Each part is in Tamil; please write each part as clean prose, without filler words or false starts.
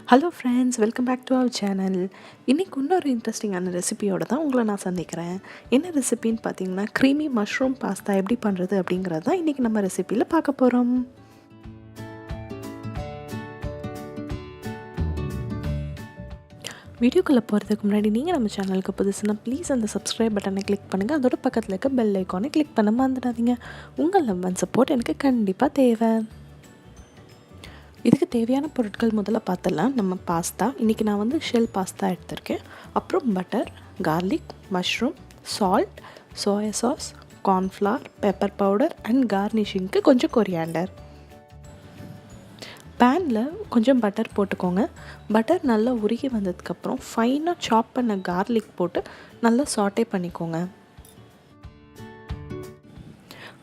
Hello friends, welcome back to our channel. இன்றைக்கி இன்னொரு இன்ட்ரெஸ்டிங்கான ரெசிபியோடு தான் உங்களை நான் சந்திக்கிறேன். என்ன ரெசிபின்னு பார்த்தீங்கன்னா, க்ரீமி மஷ்ரூம் பாஸ்தா எப்படி பண்ணுறது அப்படிங்கிறது தான் இன்றைக்கி நம்ம ரெசிபியில் பார்க்க போகிறோம். வீடியோக்குள்ளே போகிறதுக்கு முன்னாடி நீங்கள் நம்ம சேனலுக்கு புதுசுனா ப்ளீஸ் அந்த சப்ஸ்கிரைப் பட்டனை கிளிக் பண்ணுங்கள். அதோட பக்கத்தில் இருக்க பெல் ஐக்கானை கிளிக் பண்ண மறந்துடாதீங்க. உங்கள் லவ் அண்ட் சப்போர்ட் எனக்கு கண்டிப்பாக தேவை. இதுக்கு தேவையான பொருட்கள் முதல்ல பார்த்துடலாம். நம்ம பாஸ்தா இன்றைக்கி நான் ஷெல் பாஸ்தா எடுத்திருக்கேன். அப்புறம் butter, garlic, mushroom, salt, soya sauce, cornflour, pepper powder and கார்னிஷிங்க்கு கொஞ்சம் கொரியாண்டர். பேனில் கொஞ்சம் பட்டர் போட்டுக்கோங்க. பட்டர் நல்லா உருகி வந்ததுக்கப்புறம் ஃபைனாக சாப் பண்ண கார்லிக் போட்டு நல்லா சாட்டே பண்ணிக்கோங்க.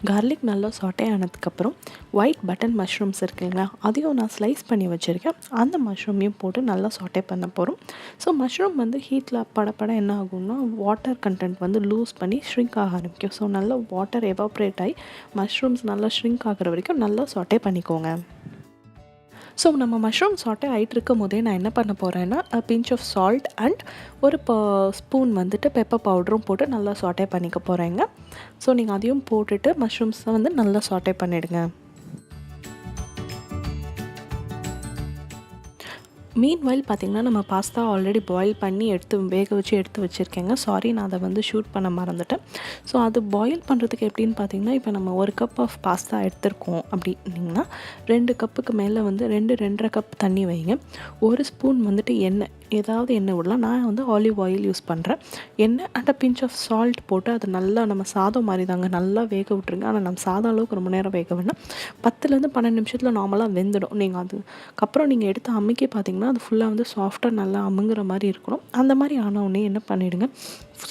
கார்லிக் நல்லா சாட்டே ஆனதுக்கப்புறம் ஒயிட் பட்டன் மஷ்ரூம்ஸ் இருக்குங்களா, அதையும் நான் ஸ்லைஸ் பண்ணி வச்சுருக்கேன். அந்த மஷ்ரூமையும் போட்டு நல்லா சாட்டே பண்ண போகிறோம். ஸோ மஷ்ரூம் ஹீட்டில் படப்பட என்ன ஆகும்னா, வாட்டர் கண்டென்ட் லூஸ் பண்ணி ஷ்ரிங்க் ஆக ஆரம்பிக்கும். ஸோ நல்லா வாட்டர் எவாப்ரேட் ஆகி மஷ்ரூம்ஸ் நல்லா ஷ்ரிங்க் ஆகிற வரைக்கும் நல்லா சாட்டே பண்ணிக்கோங்க. ஸோ நம்ம மஷ்ரூம் சாட்டே ஆகிட்டு இருக்கும் போதே நான் என்ன பண்ண போகிறேன்னா, பிஞ்ச் ஆஃப் சால்ட் அண்ட் ஒரு ஸ்பூன் பெப்பர் பவுடரும் போட்டு நல்லா சாட்டே பண்ணிக்க போகிறேங்க. ஸோ நீங்கள் அதையும் போட்டுட்டு மஷ்ரூம்ஸை நல்லா சாட்டே பண்ணிவிடுங்க. மீன்வைல் பார்த்திங்கன்னா, நம்ம பாஸ்தா ஆல்ரெடி பாயில் பண்ணி வேக வச்சு எடுத்து வச்சுருக்கேங்க. சாரி, நான் அதை ஷூட் பண்ண மறந்துட்டேன். ஸோ அது பாயில் பண்ணுறதுக்கு எப்படின்னு பார்த்திங்கன்னா, இப்போ நம்ம 1 கப் ஆஃப் பாஸ்தா எடுத்துருக்கோம் அப்படின்னிங்கன்னா 2 கப்புக்கு மேலே 2-2.5 கப் தண்ணி வைங்க. 1 ஸ்பூன் எண்ணெய், ஏதாவது எண்ணெய் விடலாம். நான் ஆலிவ் ஆயில் யூஸ் பண்ணுறேன். எண்ணெய் அண்ட் பிஞ்ச் ஆஃப் சால்ட் போட்டு அது நல்லா நம்ம சாதம் மாதிரி தாங்க நல்லா வேக விட்ருங்க. ஆனால் நம்ம சாதம் அளவுக்கு ரொம்ப நேரம் வேக வேணாம். 10-12 நிமிஷத்தில் நார்மலாக வெந்துடும். நீங்கள் அதுக்கப்புறம் நீங்கள் எடுத்து அமுக்கி பார்த்திங்கன்னா அது ஃபுல்லாக சாஃப்டாக நல்லா அமுங்குற மாதிரி இருக்கணும். அந்த மாதிரி ஆனவுடனே என்ன பண்ணிவிடுங்க,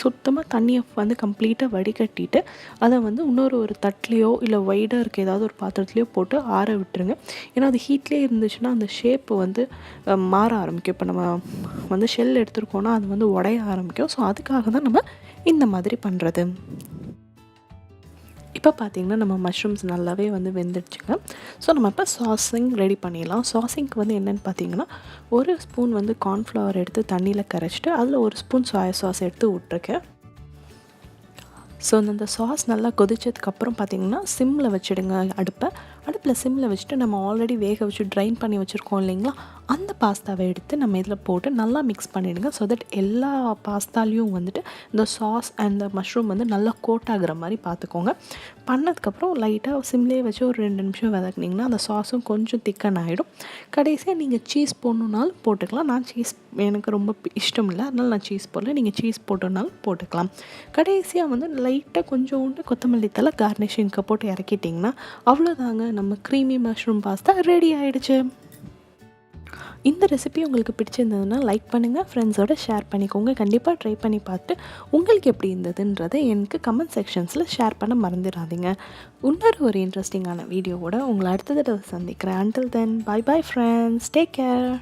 சுத்தமாக தண்ணியை கம்ப்ளீட்டாக வடிகட்டிட்டு அதை இன்னொரு ஒரு தட்டிலையோ இல்லை வைடாக இருக்க ஏதாவது ஒரு பாத்திரத்துலையோ போட்டு ஆற விட்டுருங்க. ஏன்னா அது ஹீட்லேயே இருந்துச்சுன்னா அந்த ஷேப்பு மாற ஆரம்பிக்கும். இப்போ நம்ம ஷெல் எடுத்துருக்கோன்னா அது உடைய ஆரம்பிக்கும். ஸோ அதுக்காக தான் நம்ம இந்த மாதிரி பண்ணுறது. இப்போ பார்த்திங்கன்னா நம்ம மஷ்ரூம்ஸ் நல்லாவே வெந்துடுச்சுங்க. ஸோ நம்ம இப்போ சாஸிங் ரெடி பண்ணிடலாம். சாஸிங்க்கு என்னென்னு பார்த்திங்கன்னா, 1 ஸ்பூன் கார்ன்ஃப்ளவர் எடுத்து தண்ணியில் கரைச்சிட்டு அதில் 1 ஸ்பூன் சோயா சாஸ் எடுத்து விட்ருக்கேன். ஸோ அந்த சாஸ் நல்லா கொதிச்சதுக்கப்புறம் பார்த்திங்கன்னா சிம்மில் வச்சுடுங்க. அடுப்பில் சிம்மில் வச்சுட்டு நம்ம ஆல்ரெடி வேக வச்சு ட்ரைன் பண்ணி வச்சுருக்கோம் இல்லைங்களா, அந்த பாஸ்தாவை எடுத்து நம்ம இதில் போட்டு நல்லா மிக்ஸ் பண்ணிவிடுங்க. ஸோ தட் எல்லா பாஸ்தாலையும் இந்த சாஸ் அண்ட் இந்த மஷ்ரூம் நல்லா கோட் ஆகுற மாதிரி பார்த்துக்கோங்க. பண்ணதுக்கப்புறம் லைட்டாக சிம்லேயே வச்சு ஒரு 2 நிமிஷம் வதக்குனிங்கன்னா அந்த சாஸும் கொஞ்சம் திக்கன் ஆகிடும். கடைசியாக நீங்கள் சீஸ் போடணுன்னாலும் போட்டுக்கலாம். நான் சீஸ் எனக்கு ரொம்ப இஷ்டம் இல்லை, அதனால் நான் சீஸ் போடல. நீங்கள் சீஸ் போட்டோன்னாலும் போட்டுக்கலாம். கடைசியாக லைட்டாக கொஞ்சோண்டு கொத்தமல்லி தழை கார்னிஷிங்க்கு போட்டு இறக்கிட்டிங்கன்னா அவ்வளோதாங்க, நம்ம க்ரீமி மஷ்ரூம் பாஸ்தா ரெடி ஆகிடுச்சு. இந்த ரெசிபி உங்களுக்கு பிடிச்சிருந்ததுன்னா லைக் பண்ணுங்கள், ஃப்ரெண்ட்ஸோடு ஷேர் பண்ணிக்கோங்க. கண்டிப்பாக ட்ரை பண்ணி பார்த்து உங்களுக்கு எப்படி இருந்ததுன்றதை எனக்கு கமெண்ட் செக்ஷன்ஸில் ஷேர் பண்ண மறந்துடாதீங்க. இன்னொரு ஒரு இன்ட்ரெஸ்டிங்கான வீடியோவோட உங்களை அடுத்த தடவை சந்திக்கிறேன். Until then, bye bye friends, take care.